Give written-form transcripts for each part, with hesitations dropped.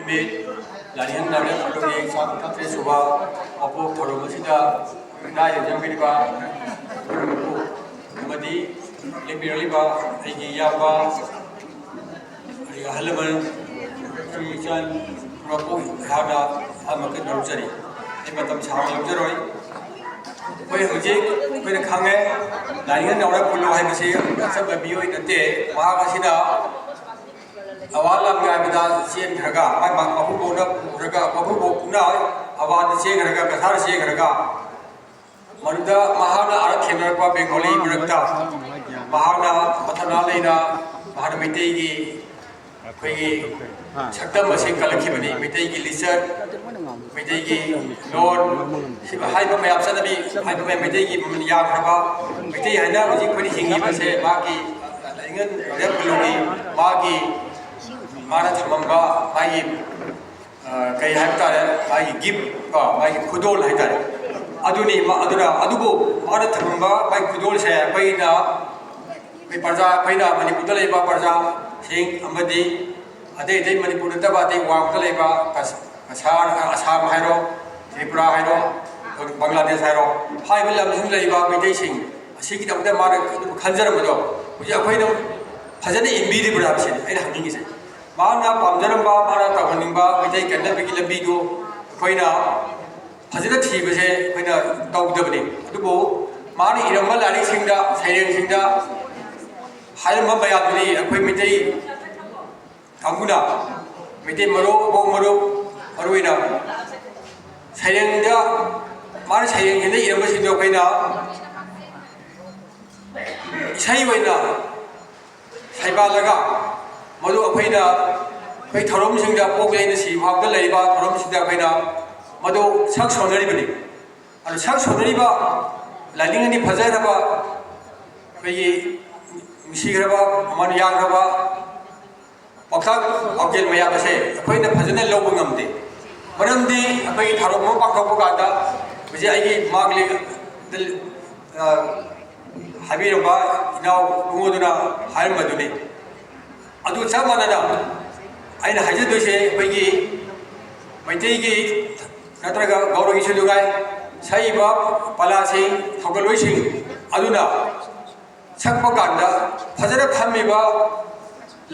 ꯏꯃꯦ ꯂꯥꯏꯅꯤꯡ ꯅꯥꯔꯦ ꯐꯣꯇꯣꯒꯤ ꯆꯥꯛ ꯁꯨꯕ ꯃꯄꯣꯛ ꯊꯧꯔꯝ ꯑꯁꯤꯗ ꯈꯨꯟꯗꯥ ꯌꯦꯡꯖꯕꯤꯔꯤꯕ ꯑꯃꯗꯤ ꯂꯦꯡꯕꯤꯔꯛꯂꯤꯕ ꯑꯩꯒꯤ ꯏꯌꯥꯝꯕ ꯑꯩꯒꯤ ꯑꯍꯜ ꯂꯃꯟ ꯏꯆꯦ ꯏꯆꯟ ꯄꯨꯔꯛꯄ ꯑꯩꯍꯥꯛꯅ ꯑꯃꯛꯀ ꯅꯣꯛꯆꯔꯤ ꯑꯩ ꯃꯇꯝ ꯁꯥꯡꯅ ꯂꯧꯖꯔꯣꯏ ꯑꯩꯈꯣꯏ ꯍꯧꯖꯤꯛ ꯑꯩꯈꯣꯏꯅ ꯈꯪꯉꯦ ꯂꯥꯏꯅꯤꯡ ꯅꯥꯎꯔꯦ ꯐꯨꯜꯂꯣ ꯍꯥꯏꯕꯁꯤ ꯑꯆꯝꯕ ꯃꯤꯑꯣꯏ ꯅꯠꯇꯦ ꯃꯍꯥꯛ ꯑꯁꯤꯅ ꯑꯋꯥ ꯂꯝꯒꯥꯏꯕꯗ ꯆꯦꯟꯈ꯭ꯔꯒ ꯃꯄꯨꯕꯣꯛꯅ ꯄꯨꯈ꯭ꯔꯒ ꯃꯄꯨꯕꯣꯛꯅ ꯑꯋꯥꯗ ꯆꯦꯟꯈ꯭ꯔꯒ ꯀꯊꯥꯔ ꯆꯦꯟꯈ꯭ꯔꯒ ꯃꯗꯨꯗ ꯃꯍꯥꯛꯅ ꯑꯥꯗ ꯊꯦꯡꯅꯔꯛꯄ ꯕꯦꯡꯒꯣꯂꯤ ꯃꯔꯛꯇ ꯃꯍꯥꯛꯅ ꯃꯊꯧꯅꯥ ꯂꯩꯅ ꯃꯍꯥꯛꯅ ꯃꯩꯇꯩꯒꯤ ꯑꯩꯈꯣꯏꯒꯤ ꯁꯛꯇꯝ ꯑꯁꯤ ꯀꯜꯂꯛꯈꯤꯕꯅꯤ ꯃꯩꯇꯩꯒꯤ ꯂꯤꯆꯠ ꯃꯩꯇꯩꯒꯤ ꯂꯣꯟ ꯍꯥꯏꯕ ꯃꯌꯥꯝ ꯆꯠꯅꯕꯤ ꯍꯥꯏꯕ ꯃꯌꯥꯝ ꯃꯩꯇꯩꯒꯤ ꯃꯃꯜ ꯌꯥꯝꯈ꯭ꯔꯕ ꯃꯩꯇꯩ ꯍꯥꯏꯅ ꯍꯧꯖꯤꯛ ꯑꯩꯈꯣꯏꯅ ꯍꯤꯡꯉꯤꯕꯁꯦ ꯃꯥꯒꯤ ꯂꯥꯏꯅꯤꯡ ꯅꯥꯎꯔꯦ ꯐꯨꯜꯂꯣꯒꯤ ꯃꯥꯒꯤ माना थमंबा मागी कई है तारे मागी गिफ्ट का मागी खुदोल है तारे अदुनी अदुना अदुबो माना थमंबा मागी खुदोल से पैना पे प्रजा पैना मणिपुर लेबा प्रजा सिंह अमदी अदे अदे मणिपुर तबा अदे वांग लेबा कसार असम हाइरो त्रिपुरा हाइरो बांग्लादेश हाइरो हाइबे लमसिंग लेबा मेदै सिंह असिगी दमदा माना खंजरमदो हुजि अखोइनो फजने इम्बीदि बुराबसे अइना हंगिंगिसे माना पामजरंबा माना तौहनिंबा मिठै कन्नबगी लंबीदो अखोइना फजने थीबसे अखोइना तौदबनी अदुबो माना इरंबा लारिसिंगदा सैरेंसिंगदा हायरंबा मयामदि अखोइ मिठै कांगुना मिठै मरो अबो मरो मरोइना सैरेंगदा माना सैरेंगिंदा इरंबसिंदो अखोइना इसै वैना सैबालगा मधु अखोइना अखोइ थौरमसिंगदा पोगलेना सिफावदा लैबा थौरमसिंगदा अखोइना मधु सक सोनरिबनि अनु सक सोनरिबा लाइनिंगनि फजरबा अखोइ मिसिग्रबा मन याग्रबा पक्थाक अकेल मयाबसे अखोइना फजने लौबा ngamde मरमदि अखोइ थौरम पांथोकपा कादा बजे आइगी मागले हाबिरबा इनाव नुंगोदुना हायरमदुनि अदु चप मानना अइना हाइजदोइसे अखोइगी मैतैगी नत्रगा गौरगी सुदुगाय सैबा पलासिंग थौगलोइसिंग अदुना सकपा कांदा फजर थम्मिबा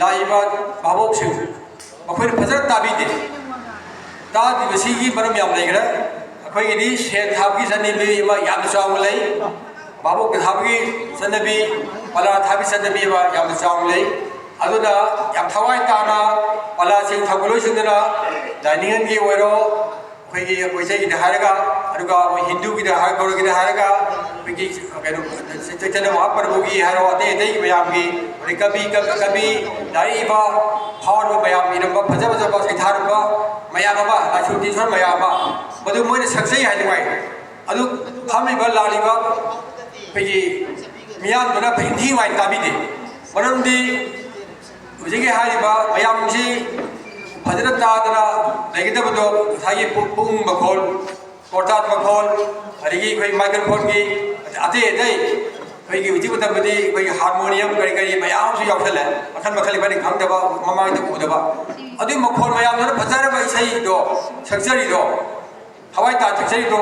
लाइबा बाबोकसिंग मखोइना फजर ताबिदे तादिबसिगी मरम याम लैग्रा अखोइगिदि सेन थाबगी जनिबि इमा याम चाव लै बाबोक थाबगी जनिबि पला थाबि जनिबि बा याम चाव लै अदुना याम थवाई ताना पलासिंग थौगलोइसिंगना लाइनिंगनगी ओइरो अखोइगी कोइसैगी हारगा अदुगा हिंदूगी हार गौरगी हारगा अखोइगी कैनो चैतन्य महाप्रभुगी हारो अते अते मयामगी कवि कवि लाइबा फावरबा मयाम इरंबा फजा फजबा सैथारबा मयामबा लाइसुतिसर मयामा मदु मोइना सक्सै हाइदुगाय अदु फामिबा लालिबा अखोइगी मियामदुना हिंदी वाइ ताबिदे मरमदि हुजिगे हारिबा मयामसी फजर तादना लेगदबदो सागी पुंग मखोल कोर्टात मखोल अरिगी अखोइ माइक्रोफोन की अते अते अखोइगी हुजि मतबदि अखोइ हारमोनियम करि करि मयामसु यावसले मखन मखल बनि खंगदबा ममांगद उदबा अदु मखोल मयामना फजरबा इसै दो सक्जरी दो हवाई ता सक्जरी दो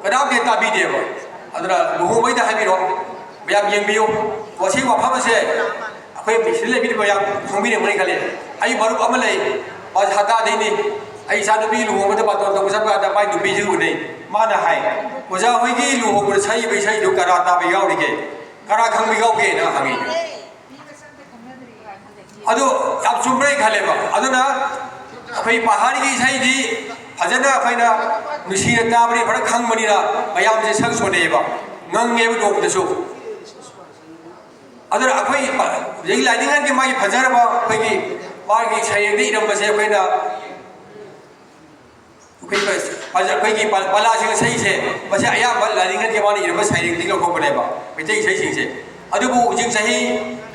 कदाबे ताबिदेबा अदुना लुहुमैदा हाबिरो मयाम येंबियो वसि वफामसे अखोइ बिसिले बिदि मयाम खंबिने मनै खले आई मरुप अमा लै पास हाता देनी आई सानुबी लुहोमदा बातोन तबसबा दा पाइ दुबी जु नै माना हाय ओजा होइगी लुहोमदा सै बै सै दु करा ताबे यावरिगे करा खंबि गावगे ना हांगी अदु याम चुम्ब्रै खलेबा अदुना अखोइ पहाड़ीगी सैदि फजना अखोइना नुसिना ताबरि फर खंबनिना मयामसे सक सोनेबा ngangeba dongdasu अदर अखोइ जै लाइनिंगनगी मागी फजरबा अखोइगी मागी सैरेंदि इरंबसे अखोइना अखोइगी पलासिंग सैसे मसे अयाबा लाइनिंगनगी मानी इरंबा सैरेंदि लौखोबनेबा मितै सैसिंगसे अदुबु हुजिक सही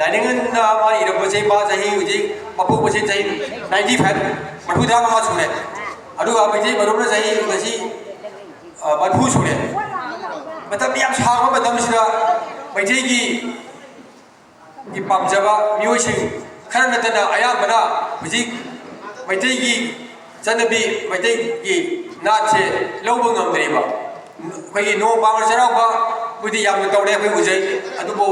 लाइनिंगनना मानी इरंबसे मा सही हुजिक मपुबसे सही 95 मठुदा मा सुने अदुगा मितै मरुबना सही गसी मठु सुने मतलब याम सागबा मतमसिदा मितैगी की पामजबा मियोइसिंग खर नतना अयाबना हुजिक मैतैगी ꯆꯠꯅꯕꯤ ꯃꯩꯇꯩꯒꯤ ꯅꯥꯠꯁꯦ ꯂꯧꯕ ꯉꯝꯗ꯭ꯔꯤꯕ ꯑꯩꯈꯣꯏꯒꯤ ꯅꯣꯡ ꯄꯥꯟꯕ ꯆꯩꯔꯥꯎꯕꯕꯨꯗꯤ ꯌꯥꯝꯅ ꯇꯧꯔꯦ ꯑꯩꯈꯣꯏ ꯎꯖꯩ ꯑꯗꯨꯕꯨ